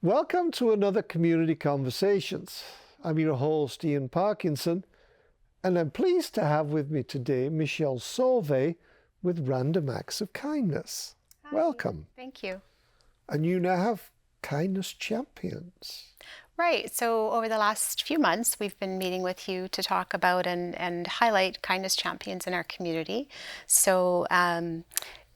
Welcome to another Community Conversations. I'm your host, Ian Parkinson, and I'm pleased to have with me today Michelle Sauvé with Random Acts of Kindness. Hi. Welcome. Thank you. And you now have Kindness Champions. Right. So over the last few months, we've been meeting with you to talk about and highlight kindness champions in our community. So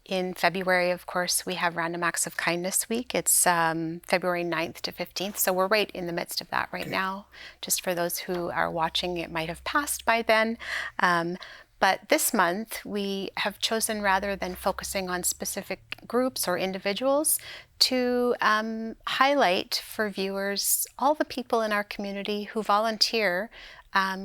in February, of course, we have Random Acts of Kindness Week. It's February 9th to 15th. So we're right in the midst of that right now. Just for those who are watching, it might have passed by then. But this month, we have chosen, rather than focusing on specific groups or individuals, to highlight for viewers all the people in our community who volunteer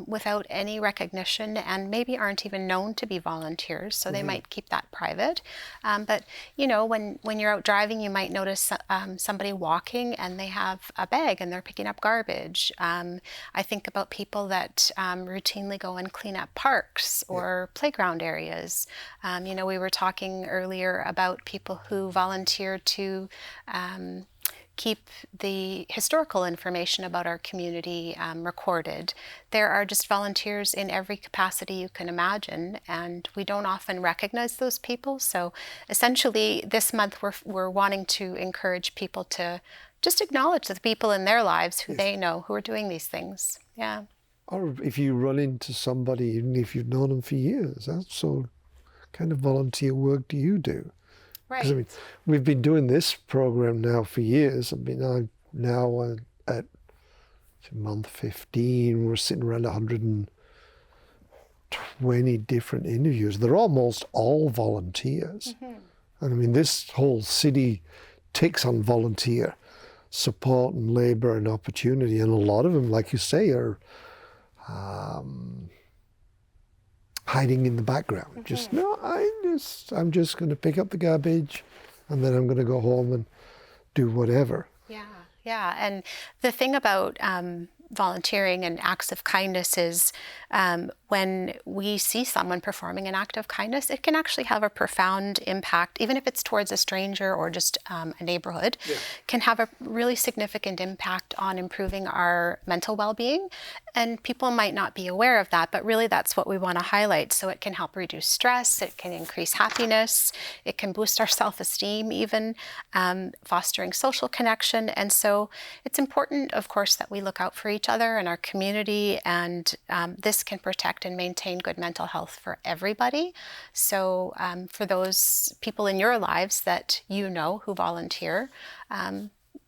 without any recognition and maybe aren't even known to be volunteers, so they might keep that private. But you know, when you're out driving, you might notice somebody walking and they have a bag and they're picking up garbage. I think about people that routinely go and clean up parks or playground areas. You know, we were talking earlier about people who volunteer to keep the historical information about our community recorded. There are just volunteers in every capacity you can imagine, and we don't often recognize those people. So essentially this month we're wanting to encourage people to just acknowledge the people in their lives who they know who are doing these things. Yeah. Or if you run into somebody, even if you've known them for years, that's what kind of volunteer work do you do? Right. Because I mean, we've been doing this program now for years. I mean, I'm now at month 15. We're sitting around 120 different interviews. They're almost all volunteers. And I mean, this whole city takes on volunteer support and labor and opportunity. And a lot of them, like you say, are hiding in the background. Just, no, I'm just going to pick up the garbage and then I'm going to go home and do whatever. Yeah. And the thing about volunteering and acts of kindness is when we see someone performing an act of kindness, it can actually have a profound impact, even if it's towards a stranger or just a neighborhood, can have a really significant impact on improving our mental well-being. And people might not be aware of that, but really that's what we want to highlight. So it can help reduce stress, it can increase happiness, it can boost our self-esteem even, fostering social connection. And so it's important, of course, that we look out for each other and our community, and this can protect and maintain good mental health for everybody. So for those people in your lives that you know who volunteer,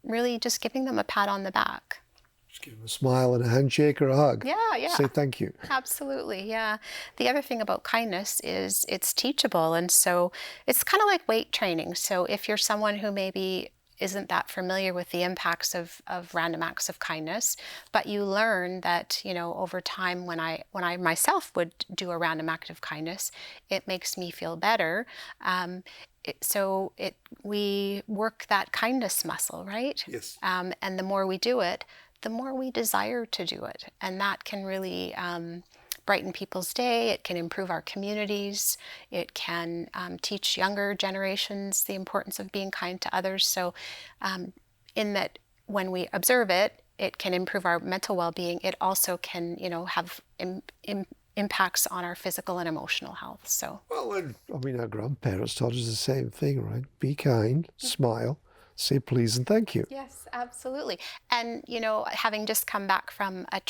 really just giving them a pat on the back. Just give them a smile and a handshake or a hug. Yeah. Say thank you. Absolutely, yeah. The other thing about kindness is it's teachable, and so it's kind of like weight training. So if you're someone who maybe isn't that familiar with the impacts of random acts of kindness, but you learn that, you know, over time when I myself would do a random act of kindness, it makes me feel better. We work that kindness muscle, right? Yes. And the more we do it, the more we desire to do it. And that can really brighten people's day. It can improve our communities. It can teach younger generations the importance of being kind to others. So in that when we observe it, it can improve our mental well-being. It also can, you know, have impacts on our physical and emotional health. So, well, I mean, our grandparents taught us the same thing, right? Be kind, smile, say please and thank you. Yes, absolutely. And, you know, having just come back from a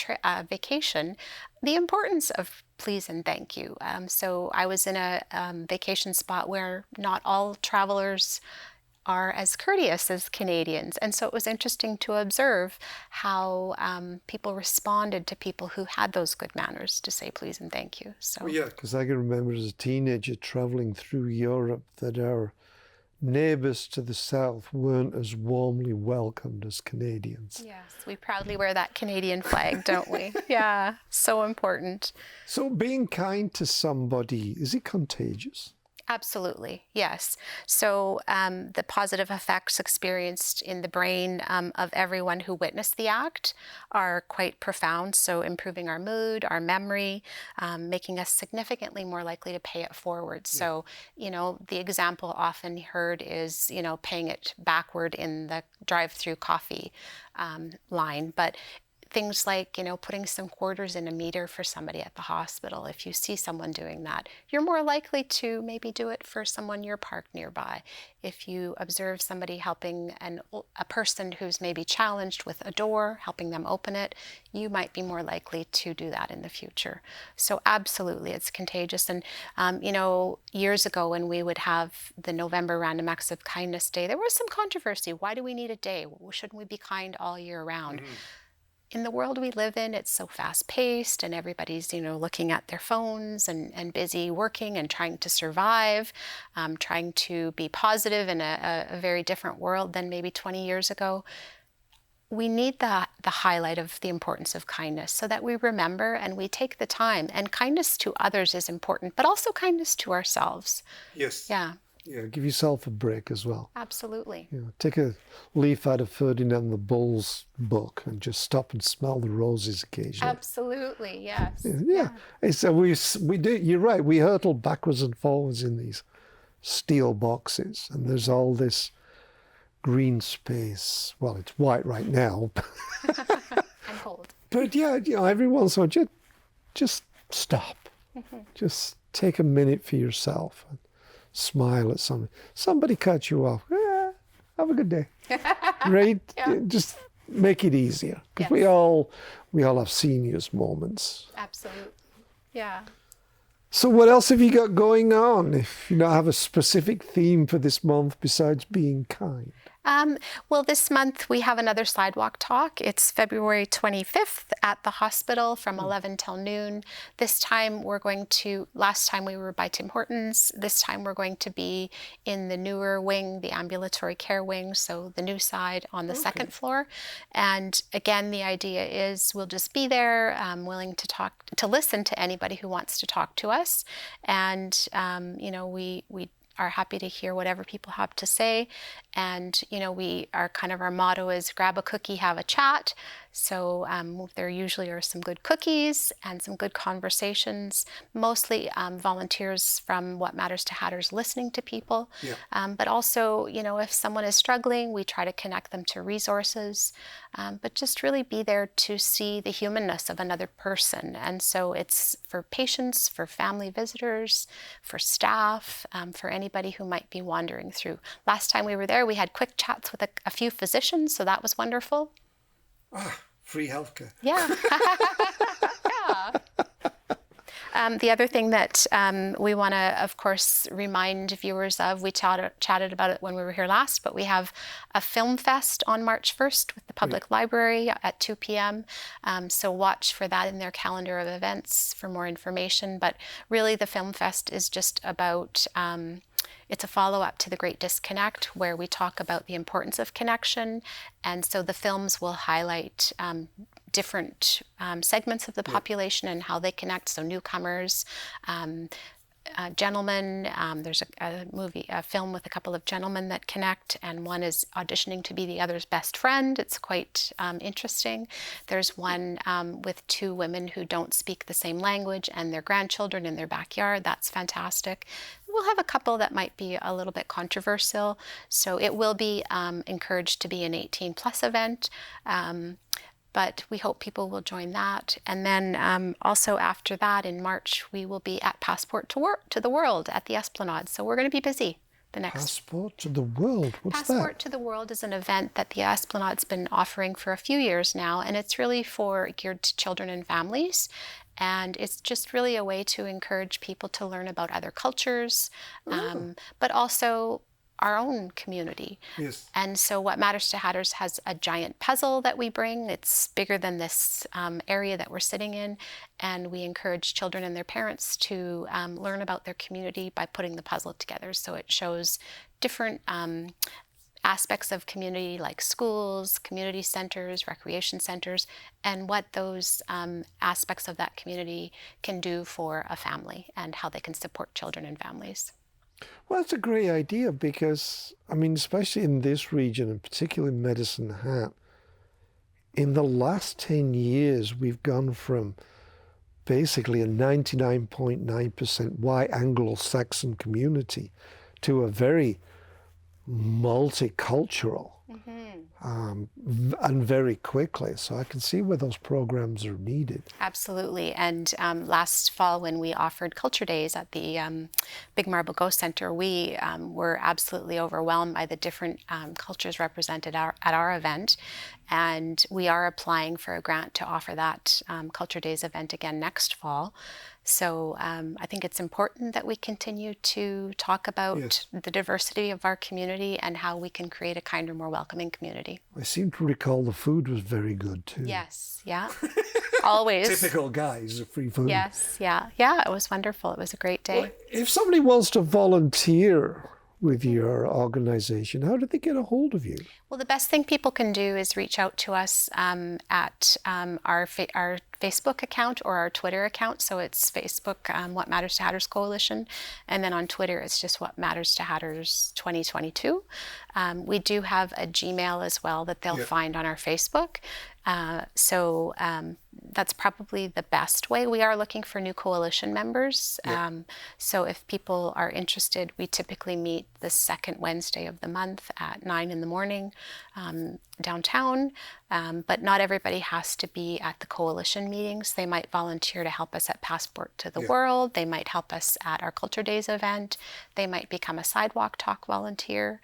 vacation, the importance of please and thank you. So I was in a vacation spot where not all travelers are as courteous as Canadians. And so it was interesting to observe how people responded to people who had those good manners to say please and thank you. So Well, yeah, because I can remember as a teenager traveling through Europe that our neighbours to the south weren't as warmly welcomed as Canadians. yes, we proudly wear that Canadian flag, don't we? Yeah, so important. So being kind to somebody, is it contagious? Absolutely, yes. So the positive effects experienced in the brain of everyone who witnessed the act are quite profound. So improving our mood, our memory, making us significantly more likely to pay it forward. So, the example often heard is, paying it backward in the drive-through coffee line. But things like, putting some quarters in a meter for somebody at the hospital. If you see someone doing that, you're more likely to maybe do it for someone you're parked nearby. If you observe somebody helping a person who's maybe challenged with a door, helping them open it, you might be more likely to do that in the future. So absolutely, it's contagious. And, years ago when we would have the November Random Acts of Kindness Day, there was some controversy. Why do we need a day? Shouldn't we be kind all year round? In the world we live in, it's so fast-paced and everybody's, looking at their phones and busy working and trying to survive, trying to be positive in a very different world than maybe 20 years ago. We need the highlight of the importance of kindness so that we remember and we take the time. And kindness to others is important, but also kindness to ourselves. Yes. Yeah. Yeah, give yourself a break as well. Absolutely. Take a leaf out of Ferdinand the Bull's book and just stop and smell the roses occasionally. Absolutely, yes. Yeah. So we do. You're right. We hurtle backwards and forwards in these steel boxes, and there's all this green space. Well, it's white right now, And cold. but every once in a while, just stop. Just take a minute for yourself. Smile at somebody. Somebody cut you off. Have a good day. Right? Yeah. Just make it easier. Because we all have seniors moments. Absolutely. Yeah. So what else have you got going on? If you don't have a specific theme for this month besides being kind. Well, this month we have another Sidewalk Talk. It's February 25th at the hospital from 11 till noon. This time last time we were by Tim Hortons. This time we're going to be in the newer wing, the ambulatory care wing, so the new side on the second floor. And again, the idea is we'll just be there, willing to listen to anybody who wants to talk to us. And, we are happy to hear whatever people have to say. And, our motto is grab a cookie, have a chat. So there usually are some good cookies and some good conversations, mostly volunteers from What Matters to Hatters listening to people. Yeah. But also, if someone is struggling, we try to connect them to resources, but just really be there to see the humanness of another person. And so it's for patients, for family visitors, for staff, for anybody who might be wandering through. Last time we were there, we had quick chats with a few physicians, so that was wonderful. Free healthcare. Yeah. Yeah. The other thing that we want to, of course, remind viewers of, we chatted about it when we were here last, but we have a film fest on March 1st with the Public Library at 2 p.m. So watch for that in their calendar of events for more information. But really, the film fest is just about it's a follow-up to The Great Disconnect, where we talk about the importance of connection. And so the films will highlight different segments of the population and how they connect. So newcomers, gentlemen, there's a film with a couple of gentlemen that connect, and one is auditioning to be the other's best friend. It's quite interesting. There's one with two women who don't speak the same language and their grandchildren in their backyard. That's fantastic. We'll have a couple that might be a little bit controversial, so it will be encouraged to be an 18+ event. But we hope people will join that. And then also after that, in March, we will be at Passport to the World at the Esplanade. So we're going to be busy the next. Passport to the World? What's that? Passport to the World is an event that the Esplanade's been offering for a few years now, and it's really geared to children and families. And it's just really a way to encourage people to learn about other cultures, but also our own community. Yes. And so What Matters to Hatters has a giant puzzle that we bring. It's bigger than this area that we're sitting in. And we encourage children and their parents to learn about their community by putting the puzzle together. So it shows different aspects of community like schools, community centers, recreation centers, and what those aspects of that community can do for a family and how they can support children and families. Well, that's a great idea because, I mean, especially in this region and particularly Medicine Hat, in the last 10 years, we've gone from basically a 99.9% white Anglo-Saxon community to a very multicultural and very quickly. So I can see where those programs are needed. Absolutely. And last fall, when we offered Culture Days at the Big Marble Ghost Center, we were absolutely overwhelmed by the different cultures represented at our event. And we are applying for a grant to offer that Culture Days event again next fall. So I think it's important that we continue to talk about the diversity of our community and how we can create a kinder, more welcoming community. I seem to recall the food was very good too. Yes, yeah, always. Typical guys, free food. Yes, yeah, yeah, it was wonderful. It was a great day. Well, if somebody wants to volunteer with your organization, how do they get a hold of you? Well, the best thing people can do is reach out to us at our Facebook account or our Twitter account. So it's Facebook, What Matters to Hatters Coalition. And then on Twitter, it's just What Matters to Hatters 2022. We do have a Gmail as well that they'll find on our Facebook. So that's probably the best way. We are looking for new coalition members. So if people are interested, we typically meet the second Wednesday of the month at 9 in the morning downtown. But not everybody has to be at the coalition meetings. They might volunteer to help us at Passport to the World. They might help us at our Culture Days event. They might become a Sidewalk Talk volunteer.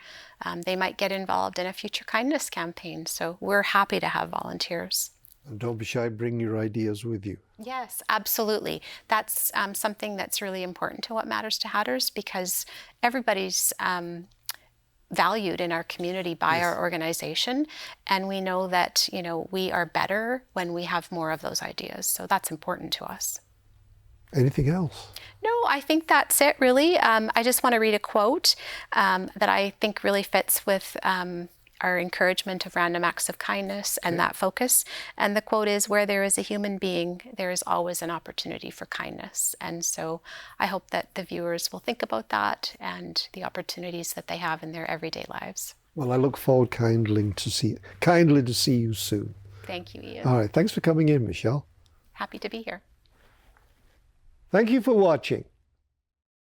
They might get involved in a Future Kindness campaign. So we're happy to have volunteers. And don't be shy, bring your ideas with you. Yes, absolutely. That's something that's really important to What Matters to Hatters, because everybody's valued in our community by our organization, and we know that, you know, we are better when we have more of those ideas. So that's important to us. Anything else? No, I think that's it, really. I just want to read a quote that I think really fits with our encouragement of random acts of kindness and that focus. And the quote is, "Where there is a human being, there is always an opportunity for kindness." And so I hope that the viewers will think about that and the opportunities that they have in their everyday lives. Well, I look forward kindly to see you soon. Thank you, Ian. All right, thanks for coming in, Michelle. Happy to be here. Thank you for watching.